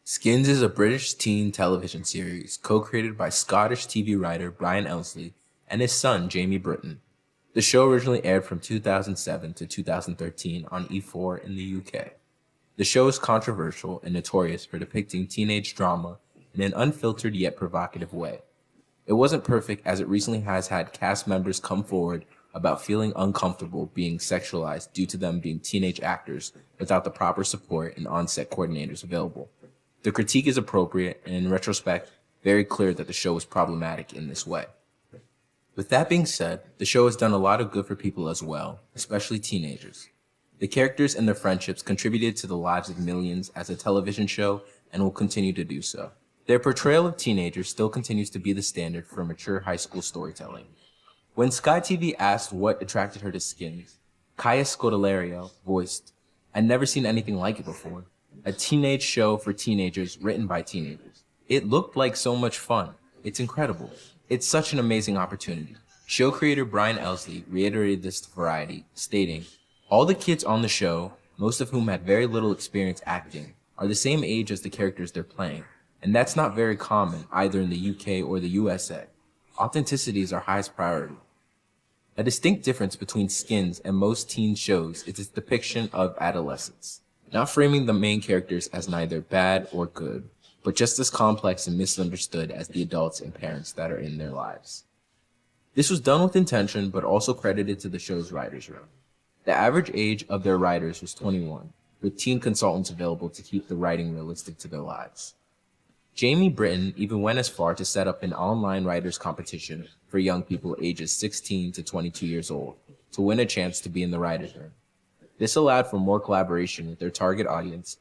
Skins is a British teen television series co-created by Scottish TV writer Bryan Elsley and his son Jamie Brittain. The show originally aired from 2007 to 2013 on E4 in the UK. The show is controversial and notorious for depicting teenage drama in an unfiltered yet provocative way. It wasn't perfect as it recently has had cast members come forward about feeling uncomfortable being sexualized due to them being teenage actors without the proper support and on-set coordinators available. The critique is appropriate and in retrospect, very clear that the show was problematic in this way. With that being said, the show has done a lot of good for people as well, especially teenagers. The characters and their friendships contributed to the lives of millions as a television show and will continue to do so. Their portrayal of teenagers still continues to be the standard for mature high school storytelling. When Sky TV asked what attracted her to Skins, Kaya Scodelario voiced, "I'd never seen anything like it before. A teenage show for teenagers written by teenagers. It looked like so much fun. It's incredible. It's such an amazing opportunity." Show creator Bryan Elsley reiterated this to Variety, stating, "All the kids on the show, most of whom had very little experience acting, are the same age as the characters they're playing, and that's not very common either in the UK or the USA. Authenticity is our highest priority." A distinct difference between Skins and most teen shows is its depiction of adolescence, not framing the main characters as neither bad or good, but just as complex and misunderstood as the adults and parents that are in their lives. This was done with intention, but also credited to the show's writers' room. The average age of their writers was 21, with teen consultants available to keep the writing realistic to their lives. Jamie Brittain even went as far to set up an online writers competition for young people ages 16 to 22 years old to win a chance to be in the writers' room. This allowed for more collaboration with their target audience,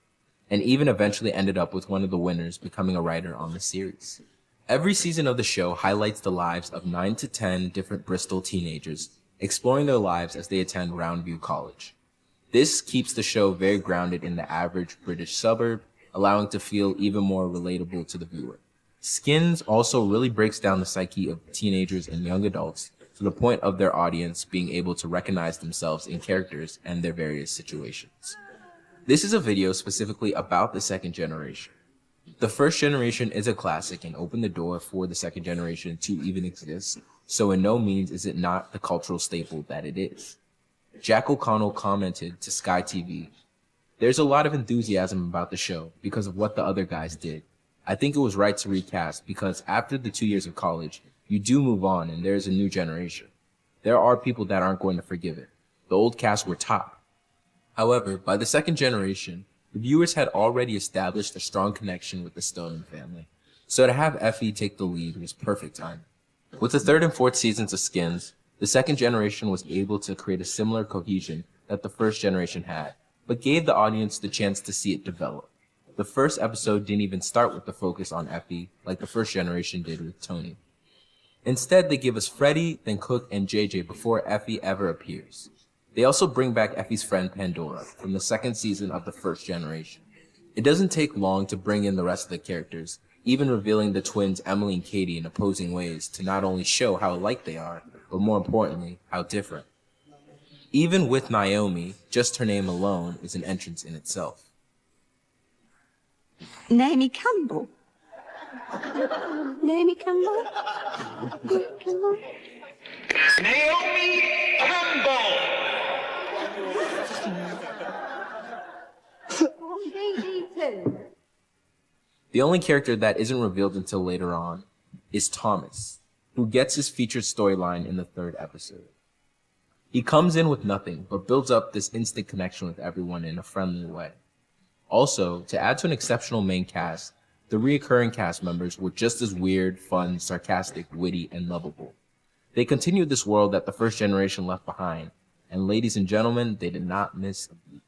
and even eventually ended up with one of the winners becoming a writer on the series. Every season of the show highlights the lives of 9 to 10 different Bristol teenagers, exploring their lives as they attend Roundview College. This keeps the show very grounded in the average British suburb, allowing it to feel even more relatable to the viewer. Skins also really breaks down the psyche of teenagers and young adults to the point of their audience being able to recognize themselves in characters and their various situations. This is a video specifically about the second generation. The first generation is a classic and opened the door for the second generation to even exist, so in no means is it not the cultural staple that it is. Jack O'Connell commented to Sky TV, "There's a lot of enthusiasm about the show because of what the other guys did. I think it was right to recast because after the 2 years of college, you do move on and there's a new generation. There are people that aren't going to forgive it. The old cast were top." However, by the second generation, the viewers had already established a strong connection with the Stonem family, so to have Effy take the lead was perfect time. With the third and fourth seasons of Skins, the second generation was able to create a similar cohesion that the first generation had, but gave the audience the chance to see it develop. The first episode didn't even start with the focus on Effy like the first generation did with Tony. Instead, they give us Freddie, then Cook, and JJ before Effy ever appears. They also bring back Effy's friend Pandora from the second season of the first generation. It doesn't take long to bring in the rest of the characters, even revealing the twins Emily and Katie in opposing ways to not only show how alike they are, but more importantly, how different. Even with Naomi, just her name alone is an entrance in itself. Naomi Campbell. Naomi Campbell? Campbell? Naomi Campbell! The only character that isn't revealed until later on is Thomas, who gets his featured storyline in the third episode. He comes in with nothing, but builds up this instant connection with everyone in a friendly way. Also, to add to an exceptional main cast, the reoccurring cast members were just as weird, fun, sarcastic, witty, and lovable. They continued this world that the first generation left behind, and ladies and gentlemen, they did not miss a beat.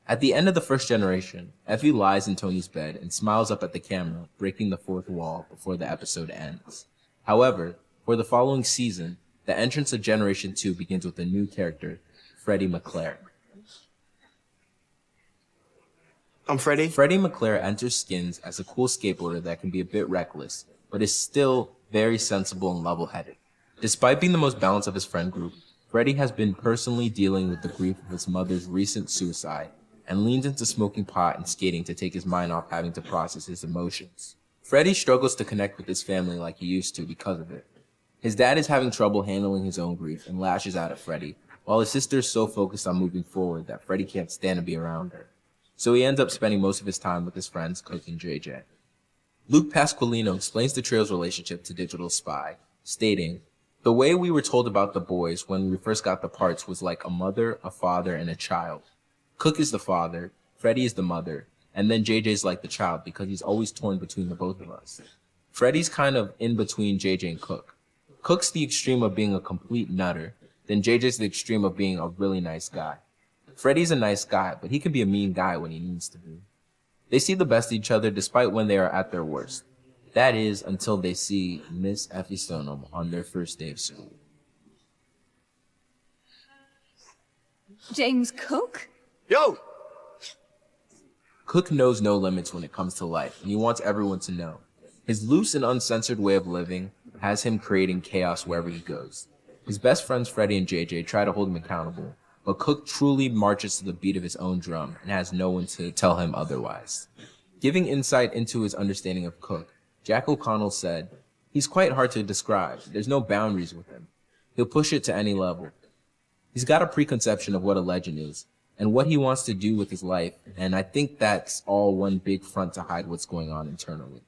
At the end of the first generation, Effy lies in Tony's bed and smiles up at the camera, breaking the fourth wall before the episode ends. However, for the following season, the entrance of Generation 2 begins with a new character, Freddie McClair. I'm Freddie. Freddie McClair enters Skins as a cool skateboarder that can be a bit reckless, but is still very sensible and level-headed. Despite being the most balanced of his friend group, Freddie has been personally dealing with the grief of his mother's recent suicide and leans into smoking pot and skating to take his mind off having to process his emotions. Freddie struggles to connect with his family like he used to because of it. His dad is having trouble handling his own grief and lashes out at Freddie, while his sister is so focused on moving forward that Freddie can't stand to be around her. So he ends up spending most of his time with his friends Cook and JJ. Luke Pasqualino explains the trio's relationship to Digital Spy, stating, "The way we were told about the boys when we first got the parts was like a mother, a father, and a child. Cook is the father, Freddie is the mother, and then JJ's like the child because he's always torn between the both of us. Freddie's kind of in between JJ and Cook. Cook's the extreme of being a complete nutter, then JJ's the extreme of being a really nice guy. Freddie's a nice guy, but he can be a mean guy when he needs to be. They see the best of each other despite when they are at their worst. That is, until they see Miss Effy Stonem on their first day of school." James Cook? Yo! Cook knows no limits when it comes to life, and he wants everyone to know. His loose and uncensored way of living has him creating chaos wherever he goes. His best friends Freddie and JJ try to hold him accountable, but Cook truly marches to the beat of his own drum and has no one to tell him otherwise. Giving insight into his understanding of Cook, Jack O'Connell said, "He's quite hard to describe. There's no boundaries with him. He'll push it to any level. He's got a preconception of what a legend is and what he wants to do with his life, and I think that's all one big front to hide what's going on internally."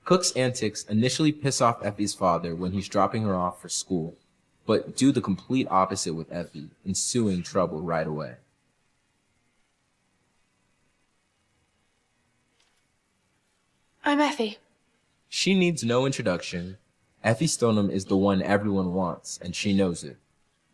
Cook's antics initially piss off Effie's father when he's dropping her off for school, but do the complete opposite with Effie, ensuing trouble right away. I'm Effie. She needs no introduction. Effy Stonem is the one everyone wants, and she knows it.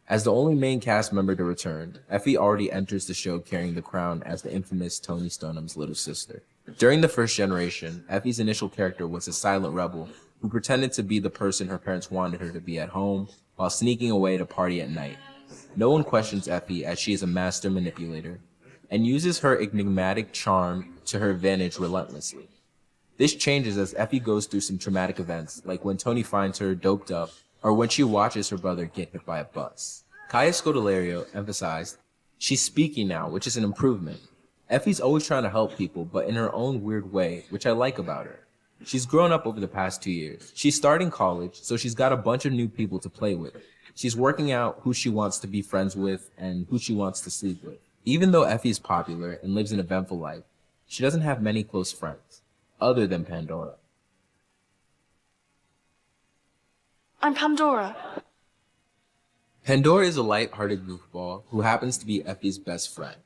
As the only main cast member to return, Effie already enters the show carrying the crown as the infamous Tony Stonem's little sister. During the first generation, Effie's initial character was a silent rebel who pretended to be the person her parents wanted her to be at home while sneaking away to party at night. No one questions Effie as she is a master manipulator and uses her enigmatic charm to her advantage relentlessly. This changes as Effie goes through some traumatic events, like when Tony finds her doped up, or when she watches her brother get hit by a bus. Kaya Scodelario emphasized, "She's speaking now, which is an improvement. Effie's always trying to help people, but in her own weird way, which I like about her. She's grown up over the past 2 years. She's starting college, so she's got a bunch of new people to play with. She's working out who she wants to be friends with and who she wants to sleep with. Even though Effie's popular and lives an eventful life, she doesn't have many close friends, other than Pandora." I'm Pandora. Pandora is a light-hearted goofball who happens to be Effie's best friend.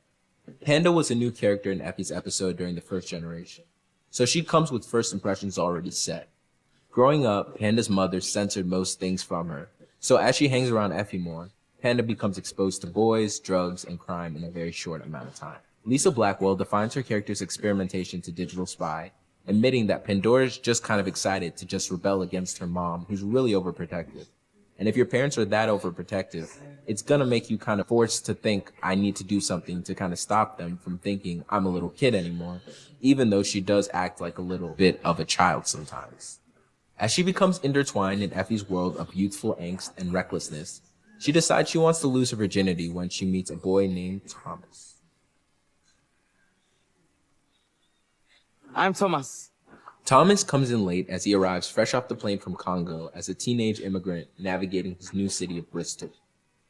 Panda was a new character in Effie's episode during the first generation, so she comes with first impressions already set. Growing up, Panda's mother censored most things from her, so as she hangs around Effie more, Panda becomes exposed to boys, drugs, and crime in a very short amount of time. Lisa Blackwell defines her character's experimentation to Digital Spy, admitting that Pandora's just kind of excited to just rebel against her mom, who's really overprotective. And if your parents are that overprotective, it's gonna make you kind of forced to think, I need to do something to kind of stop them from thinking I'm a little kid anymore, even though she does act like a little bit of a child sometimes. As she becomes intertwined in Effie's world of youthful angst and recklessness, she decides she wants to lose her virginity when she meets a boy named Thomas. I'm Thomas. Thomas comes in late as he arrives fresh off the plane from Congo as a teenage immigrant navigating his new city of Bristol.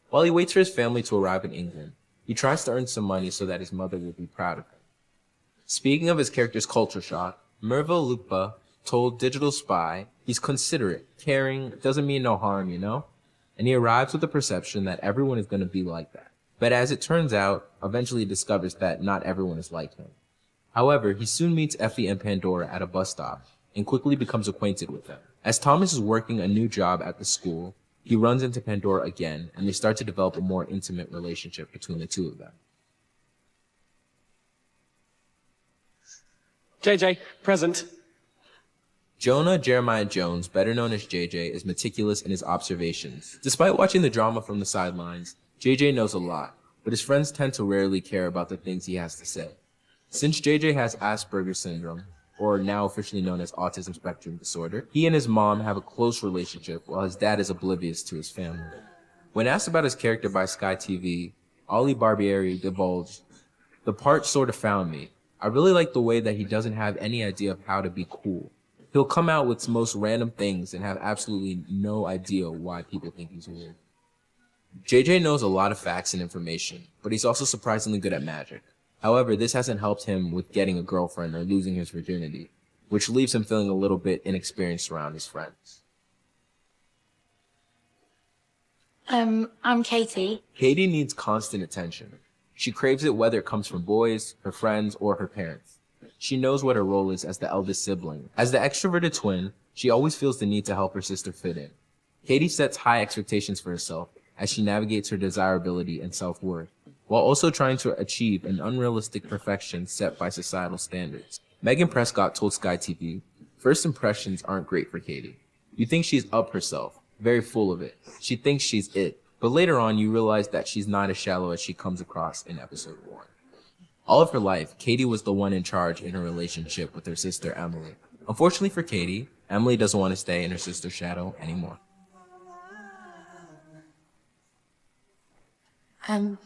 While he waits for his family to arrive in England, he tries to earn some money so that his mother will be proud of him. Speaking of his character's culture shock, Merveille Lukeba told Digital Spy he's considerate, caring, doesn't mean no harm, you know? And he arrives with the perception that everyone is going to be like that. But as it turns out, eventually he discovers that not everyone is like him. However, he soon meets Effie and Pandora at a bus stop and quickly becomes acquainted with them. As Thomas is working a new job at the school, he runs into Pandora again and they start to develop a more intimate relationship between the two of them. JJ, present. Jonah Jeremiah Jones, better known as JJ, is meticulous in his observations. Despite watching the drama from the sidelines, JJ knows a lot, but his friends tend to rarely care about the things he has to say. Since JJ has Asperger's syndrome, or now officially known as autism spectrum disorder, he and his mom have a close relationship while his dad is oblivious to his family. When asked about his character by Sky TV, Ollie Barbieri divulged, The part sort of found me. I really like the way that he doesn't have any idea of how to be cool. He'll come out with most random things and have absolutely no idea why people think he's weird. JJ knows a lot of facts and information, but he's also surprisingly good at magic. However, this hasn't helped him with getting a girlfriend or losing his virginity, which leaves him feeling a little bit inexperienced around his friends. I'm Katie. Katie needs constant attention. She craves it whether it comes from boys, her friends, or her parents. She knows what her role is as the eldest sibling. As the extroverted twin, she always feels the need to help her sister fit in. Katie sets high expectations for herself as she navigates her desirability and self-worth, while also trying to achieve an unrealistic perfection set by societal standards. Megan Prescott told Sky TV, "First impressions aren't great for Katie. You think she's up herself, very full of it. She thinks she's it. But later on, you realize that she's not as shallow as she comes across in episode 1. All of her life, Katie was the one in charge in her relationship with her sister Emily. Unfortunately for Katie, Emily doesn't want to stay in her sister's shadow anymore. I'm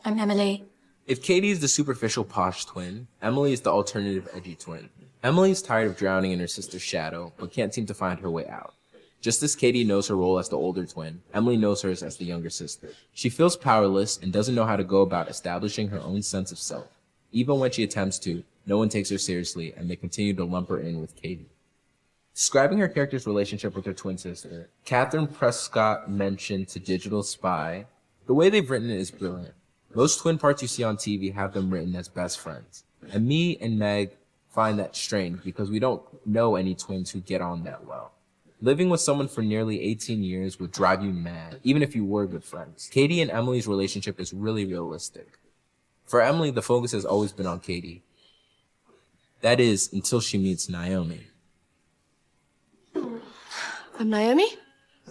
Emily. If Katie is the superficial posh twin, Emily is the alternative edgy twin. Emily is tired of drowning in her sister's shadow, but can't seem to find her way out. Just as Katie knows her role as the older twin, Emily knows hers as the younger sister. She feels powerless and doesn't know how to go about establishing her own sense of self. Even when she attempts to, no one takes her seriously and they continue to lump her in with Katie. Describing her character's relationship with her twin sister, Catherine Prescott mentioned to Digital Spy, "The way they've written it is brilliant. Most twin parts you see on TV have them written as best friends. And me and Meg find that strange because we don't know any twins who get on that well. Living with someone for nearly 18 years would drive you mad, even if you were good friends. Katie and Emily's relationship is really realistic. For Emily, the focus has always been on Katie. That is, until she meets Naomi. I'm Naomi?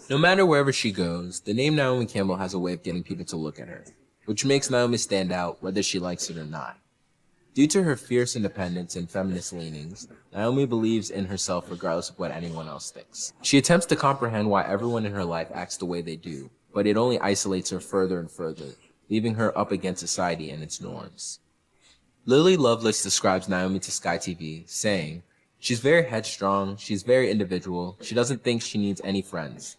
No matter wherever she goes, the name Naomi Campbell has a way of getting people to look at her, which makes Naomi stand out whether she likes it or not. Due to her fierce independence and feminist leanings, Naomi believes in herself regardless of what anyone else thinks. She attempts to comprehend why everyone in her life acts the way they do, but it only isolates her further and further, leaving her up against society and its norms. Lily Lovelace describes Naomi to Sky TV, saying, "She's very headstrong, she's very individual, she doesn't think she needs any friends.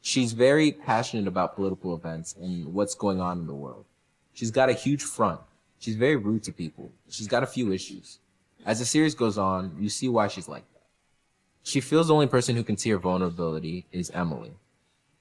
She's very passionate about political events and what's going on in the world. She's got a huge front. She's very rude to people. She's got a few issues. As the series goes on, you see why she's like that. She feels the only person who can see her vulnerability is Emily.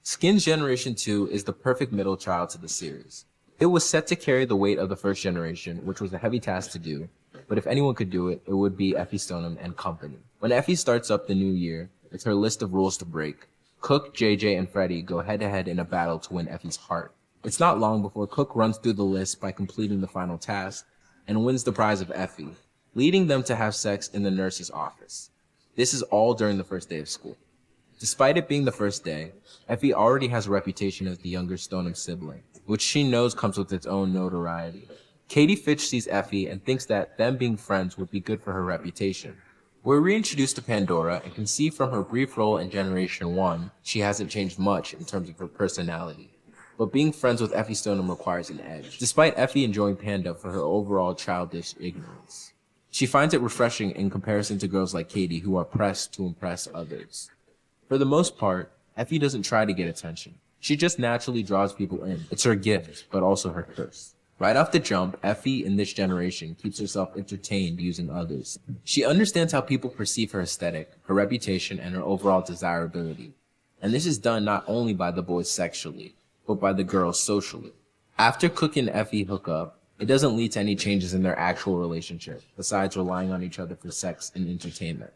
Skin's Generation 2 is the perfect middle child to the series. It was set to carry the weight of the first generation, which was a heavy task to do, but if anyone could do it, it would be Effy Stonem and company. When Effy starts up the new year, with her list of rules to break, Cook, JJ, and Freddie go head-to-head in a battle to win Effy's heart. It's not long before Cook runs through the list by completing the final task and wins the prize of Effy, leading them to have sex in the nurse's office. This is all during the first day of school. Despite it being the first day, Effy already has a reputation as the younger Stonem sibling, which she knows comes with its own notoriety. Katie Fitch sees Effy and thinks that them being friends would be good for her reputation. We're reintroduced to Pandora and can see from her brief role in Generation 1, she hasn't changed much in terms of her personality. But being friends with Effy Stonem requires an edge, despite Effy enjoying Panda for her overall childish ignorance. She finds it refreshing in comparison to girls like Katie who are pressed to impress others. For the most part, Effy doesn't try to get attention. She just naturally draws people in. It's her gift, but also her curse. Right off the jump, Effy in this generation keeps herself entertained using others. She understands how people perceive her aesthetic, her reputation, and her overall desirability. And this is done not only by the boys sexually, but by the girls socially. After Cook and Effy hook up, it doesn't lead to any changes in their actual relationship, besides relying on each other for sex and entertainment.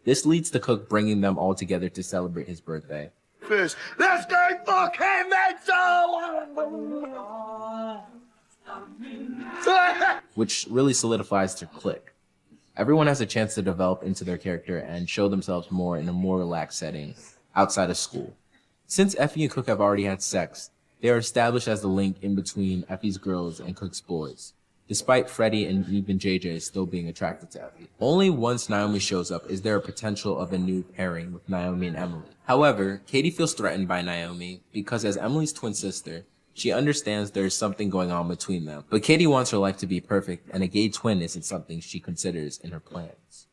This leads to Cook bringing them all together to celebrate his birthday. First, let's go fucking mental! Which really solidifies their clique. Everyone has a chance to develop into their character and show themselves more in a more relaxed setting outside of school. Since Effy and Cook have already had sex, they are established as the link in between Effy's girls and Cook's boys, despite Freddie and even JJ still being attracted to Effy. Only once Naomi shows up is there a potential of a new pairing with Naomi and Emily. However, Katie feels threatened by Naomi because as Emily's twin sister, She understands there is something going on between them, but Katie wants her life to be perfect, and a gay twin isn't something she considers in her plans.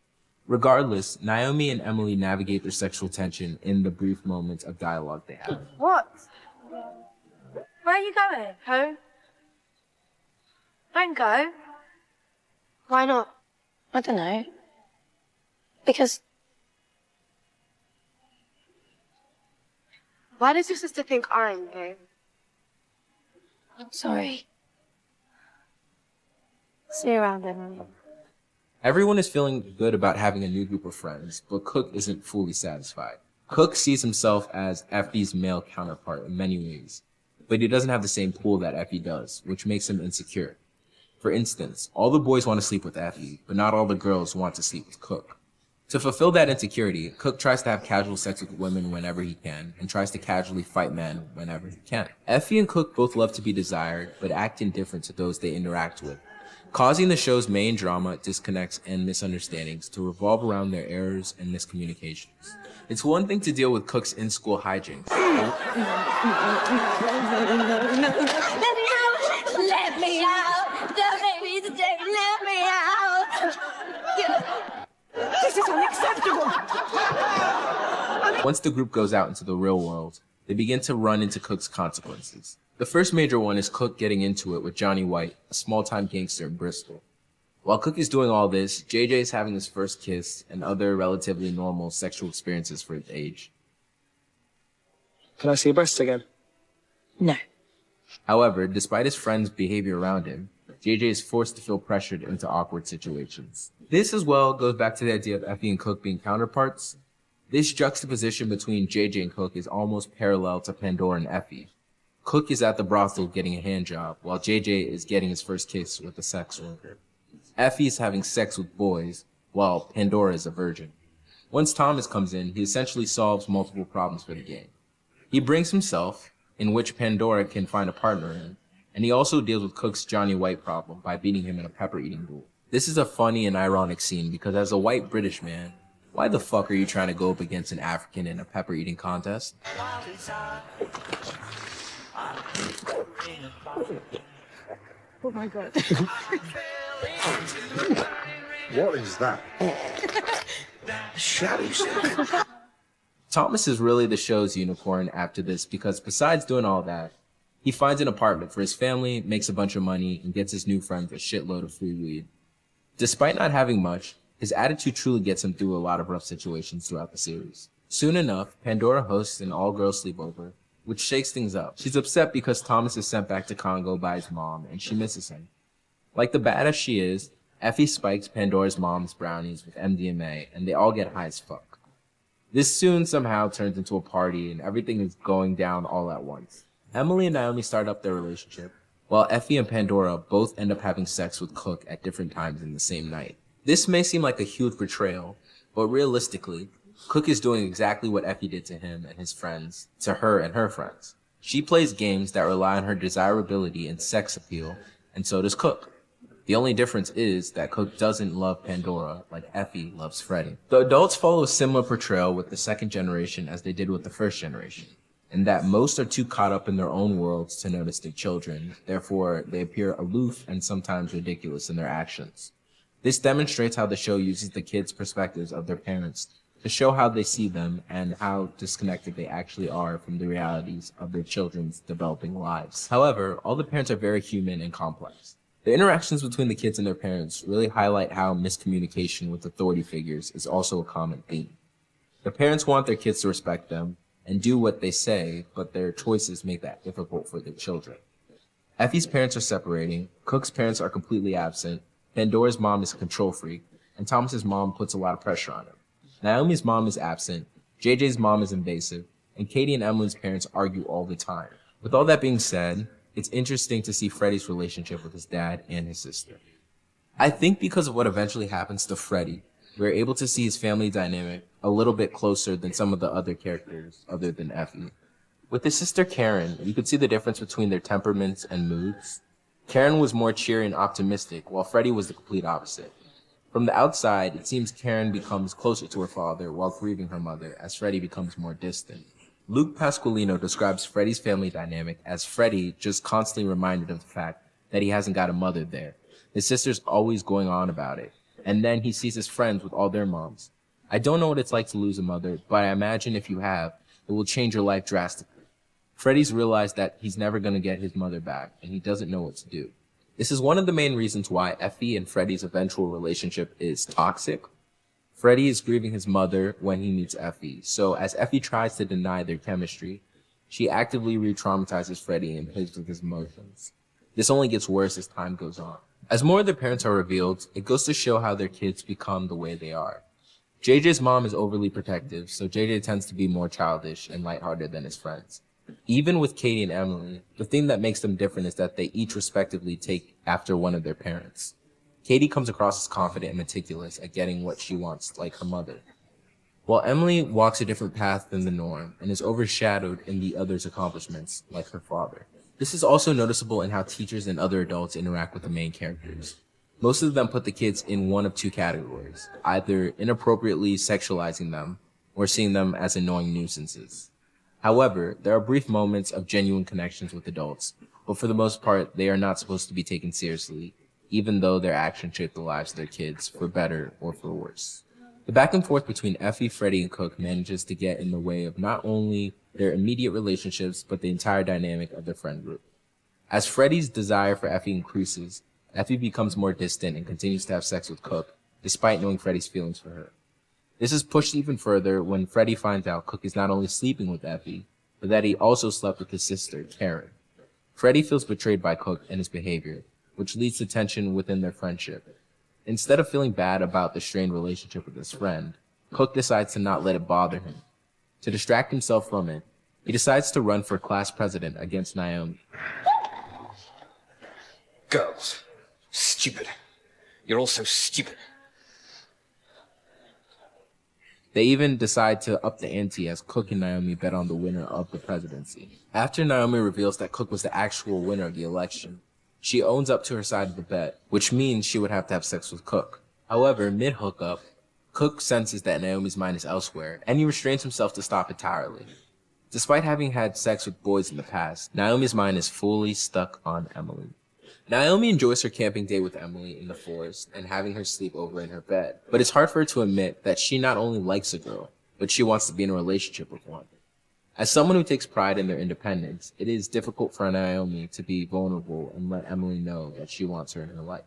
Regardless, Naomi and Emily navigate their sexual tension in the brief moments of dialogue they have. What? Where are you going? Home? Don't go. Why not? I don't know. Because Why does your sister think I'm gay? I'm sorry. See you around then. Everyone is feeling good about having a new group of friends, but Cook isn't fully satisfied. Cook sees himself as Effy's male counterpart in many ways, but he doesn't have the same pull that Effy does, which makes him insecure. For instance, all the boys want to sleep with Effy, but not all the girls want to sleep with Cook. To fulfill that insecurity, Cook tries to have casual sex with women whenever he can, and tries to casually fight men whenever he can. Effy and Cook both love to be desired, but act indifferent to those they interact with, causing the show's main drama, disconnects, and misunderstandings to revolve around their errors and miscommunications. It's one thing to deal with Cook's in-school hijinks. Let me out! Don't make me stay! Let me out! This is unacceptable! Once the group goes out into the real world, they begin to run into Cook's consequences. The first major one is Cook getting into it with Johnny White, a small-time gangster in Bristol. While Cook is doing all this, JJ is having his first kiss and other relatively normal sexual experiences for his age. Can I see your breasts again? No. However, despite his friends' behavior around him, JJ is forced to feel pressured into awkward situations. This as well goes back to the idea of Effy and Cook being counterparts. This juxtaposition between JJ and Cook is almost parallel to Pandora and Effy. Cook is at the brothel getting a hand job, while JJ is getting his first kiss with a sex worker. Effy is having sex with boys, while Pandora is a virgin. Once Thomas comes in, he essentially solves multiple problems for the game. He brings himself, in which Pandora can find a partner in, and he also deals with Cook's Johnny White problem by beating him in a pepper-eating duel. This is a funny and ironic scene because as a white British man, why the fuck are you trying to go up against an African in a pepper-eating contest? Oh my god. What is that? Shadows. Thomas is really the show's unicorn after this because besides doing all that, he finds an apartment for his family, makes a bunch of money, and gets his new friends a shitload of free weed. Despite not having much, his attitude truly gets him through a lot of rough situations throughout the series. Soon enough, Pandora hosts an all-girl sleepover, which shakes things up. She's upset because Thomas is sent back to Congo by his mom, and she misses him. Like the badass she is, Effy spikes Pandora's mom's brownies with MDMA, and they all get high as fuck. This soon somehow turns into a party, and everything is going down all at once. Emily and Naomi start up their relationship, while Effy and Pandora both end up having sex with Cook at different times in the same night. This may seem like a huge betrayal, but realistically, Cook is doing exactly what Effy did to him and his friends, to her and her friends. She plays games that rely on her desirability and sex appeal, and so does Cook. The only difference is that Cook doesn't love Pandora like Effy loves Freddie. The adults follow a similar portrayal with the second generation as they did with the first generation, in that most are too caught up in their own worlds to notice their children, therefore they appear aloof and sometimes ridiculous in their actions. This demonstrates how the show uses the kids' perspectives of their parents to show how they see them and how disconnected they actually are from the realities of their children's developing lives. However, all the parents are very human and complex. The interactions between the kids and their parents really highlight how miscommunication with authority figures is also a common theme. The parents want their kids to respect them and do what they say, but their choices make that difficult for their children. Effy's parents are separating, Cook's parents are completely absent, Pandora's mom is a control freak, and Thomas's mom puts a lot of pressure on him. Naomi's mom is absent, JJ's mom is invasive, and Katie and Emily's parents argue all the time. With all that being said, it's interesting to see Freddie's relationship with his dad and his sister. I think because of what eventually happens to Freddie, we're able to see his family dynamic a little bit closer than some of the other characters other than Effy. With his sister Karen, you could see the difference between their temperaments and moods. Karen was more cheery and optimistic, while Freddie was the complete opposite. From the outside, it seems Karen becomes closer to her father while grieving her mother, as Freddie becomes more distant. Luke Pasqualino describes Freddie's family dynamic as Freddie just constantly reminded of the fact that he hasn't got a mother there. His sister's always going on about it, and then he sees his friends with all their moms. I don't know what it's like to lose a mother, but I imagine if you have, it will change your life drastically. Freddie's realized that he's never going to get his mother back, and he doesn't know what to do. This is one of the main reasons why Effy and Freddie's eventual relationship is toxic. Freddie is grieving his mother when he meets Effy, so as Effy tries to deny their chemistry, she actively re-traumatizes Freddie and plays with his emotions. This only gets worse as time goes on. As more of their parents are revealed, it goes to show how their kids become the way they are. JJ's mom is overly protective, so JJ tends to be more childish and lighthearted than his friends. Even with Katie and Emily, the thing that makes them different is that they each respectively take after one of their parents. Katie comes across as confident and meticulous at getting what she wants, like her mother, while Emily walks a different path than the norm and is overshadowed in the other's accomplishments, like her father. This is also noticeable in how teachers and other adults interact with the main characters. Most of them put the kids in one of two categories, either inappropriately sexualizing them or seeing them as annoying nuisances. However, there are brief moments of genuine connections with adults, but for the most part, they are not supposed to be taken seriously, even though their actions shape the lives of their kids, for better or for worse. The back and forth between Effy, Freddie, and Cook manages to get in the way of not only their immediate relationships, but the entire dynamic of their friend group. As Freddie's desire for Effy increases, Effy becomes more distant and continues to have sex with Cook, despite knowing Freddie's feelings for her. This is pushed even further when Freddie finds out Cook is not only sleeping with Effy, but that he also slept with his sister, Karen. Freddie feels betrayed by Cook and his behavior, which leads to tension within their friendship. Instead of feeling bad about the strained relationship with his friend, Cook decides to not let it bother him. To distract himself from it, he decides to run for class president against Naomi. Girls. Stupid. You're all so stupid. They even decide to up the ante as Cook and Naomi bet on the winner of the presidency. After Naomi reveals that Cook was the actual winner of the election, she owns up to her side of the bet, which means she would have to have sex with Cook. However, mid-hookup, Cook senses that Naomi's mind is elsewhere, and he restrains himself to stop entirely. Despite having had sex with boys in the past, Naomi's mind is fully stuck on Emily. Naomi enjoys her camping day with Emily in the forest and having her sleep over in her bed, but it's hard for her to admit that she not only likes a girl, but she wants to be in a relationship with one. As someone who takes pride in their independence, it is difficult for Naomi to be vulnerable and let Emily know that she wants her in her life.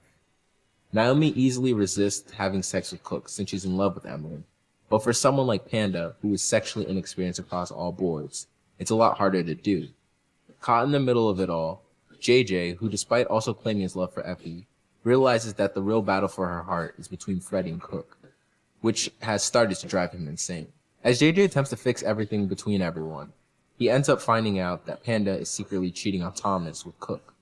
Naomi easily resists having sex with Cook since she's in love with Emily, but for someone like Panda, who is sexually inexperienced across all boards, it's a lot harder to do. Caught in the middle of it all, JJ, who despite also claiming his love for Effy, realizes that the real battle for her heart is between Freddie and Cook, which has started to drive him insane. As JJ attempts to fix everything between everyone, he ends up finding out that Panda is secretly cheating on Thomas with Cook.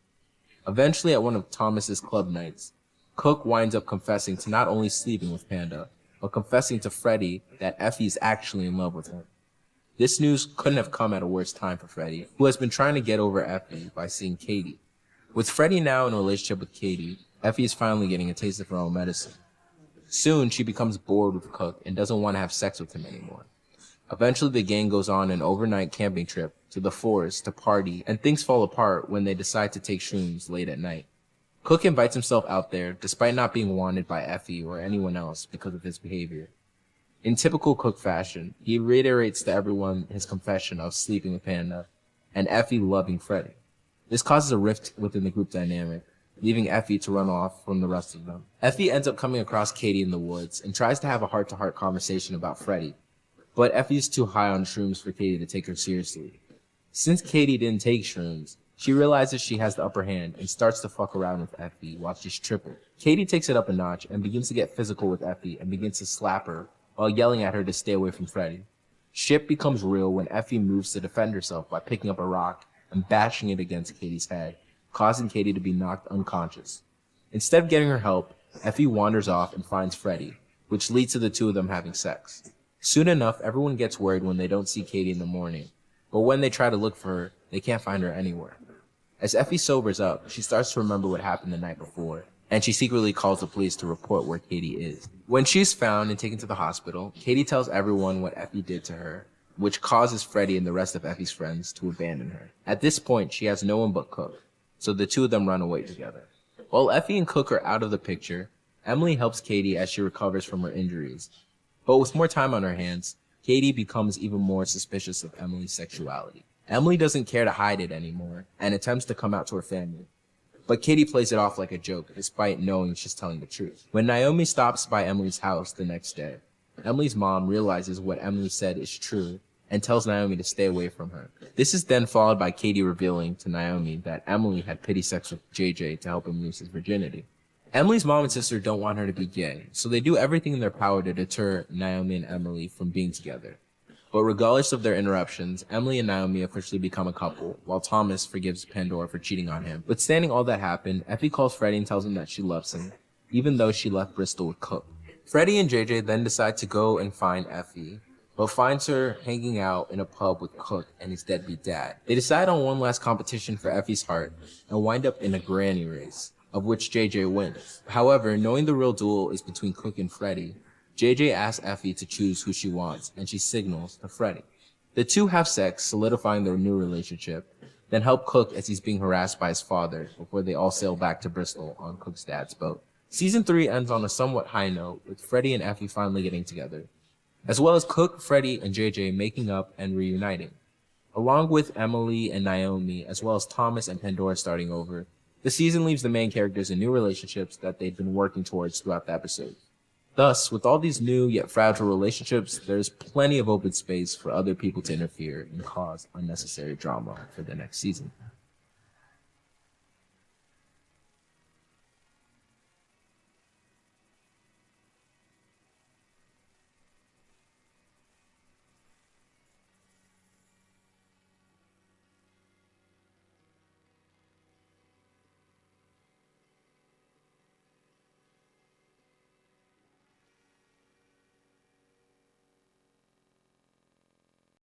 Eventually, at one of Thomas's club nights, Cook winds up confessing to not only sleeping with Panda, but confessing to Freddie that Effy is actually in love with him. This news couldn't have come at a worse time for Freddie, who has been trying to get over Effy by seeing Katie. With Freddie now in a relationship with Katie, Effy is finally getting a taste of her own medicine. Soon, she becomes bored with Cook and doesn't want to have sex with him anymore. Eventually, the gang goes on an overnight camping trip to the forest to party, and things fall apart when they decide to take shrooms late at night. Cook invites himself out there, despite not being wanted by Effy or anyone else because of his behavior. In typical Cook fashion, he reiterates to everyone his confession of sleeping with Panda, and Effy loving Freddie. This causes a rift within the group dynamic, leaving Effy to run off from the rest of them. Effy ends up coming across Katie in the woods and tries to have a heart-to-heart conversation about Freddie, but Effy's too high on shrooms for Katie to take her seriously. Since Katie didn't take shrooms, she realizes she has the upper hand and starts to fuck around with Effy while she's tripping. Katie takes it up a notch and begins to get physical with Effy and begins to slap her while yelling at her to stay away from Freddie. Shit becomes real when Effy moves to defend herself by picking up a rock and bashing it against Katie's head, causing Katie to be knocked unconscious. Instead of getting her help, Effy wanders off and finds Freddie, which leads to the two of them having sex. Soon enough, everyone gets worried when they don't see Katie in the morning, but when they try to look for her, they can't find her anywhere. As Effy sobers up, she starts to remember what happened the night before, and she secretly calls the police to report where Katie is. When she's found and taken to the hospital, Katie tells everyone what Effy did to her, which causes Freddie and the rest of Effy's friends to abandon her. At this point, she has no one but Cook, so the two of them run away together. While Effy and Cook are out of the picture, Emily helps Katie as she recovers from her injuries. But with more time on her hands, Katie becomes even more suspicious of Emily's sexuality. Emily doesn't care to hide it anymore and attempts to come out to her family. But Katie plays it off like a joke, despite knowing she's telling the truth. When Naomi stops by Emily's house the next day, Emily's mom realizes what Emily said is true and tells Naomi to stay away from her. This is then followed by Katie revealing to Naomi that Emily had pity sex with JJ to help him lose his virginity. Emily's mom and sister don't want her to be gay, so they do everything in their power to deter Naomi and Emily from being together. But regardless of their interruptions, Emily and Naomi officially become a couple, while Thomas forgives Pandora for cheating on him. Withstanding all that happened, Effy calls Freddie and tells him that she loves him, even though she left Bristol with Cook. Freddie and JJ then decide to go and find Effy, but finds her hanging out in a pub with Cook and his deadbeat dad. They decide on one last competition for Effy's heart and wind up in a granny race, of which JJ wins. However, knowing the real duel is between Cook and Freddie, JJ asks Effy to choose who she wants, and she signals to Freddie. The two have sex, solidifying their new relationship, then help Cook as he's being harassed by his father before they all sail back to Bristol on Cook's dad's boat. Season 3 ends on a somewhat high note, with Freddie and Effy finally getting together, as well as Cook, Freddie, and JJ making up and reuniting. Along with Emily and Naomi, as well as Thomas and Pandora starting over, the season leaves the main characters in new relationships that they'd been working towards throughout the episode. Thus, with all these new yet fragile relationships, there's plenty of open space for other people to interfere and cause unnecessary drama for the next season.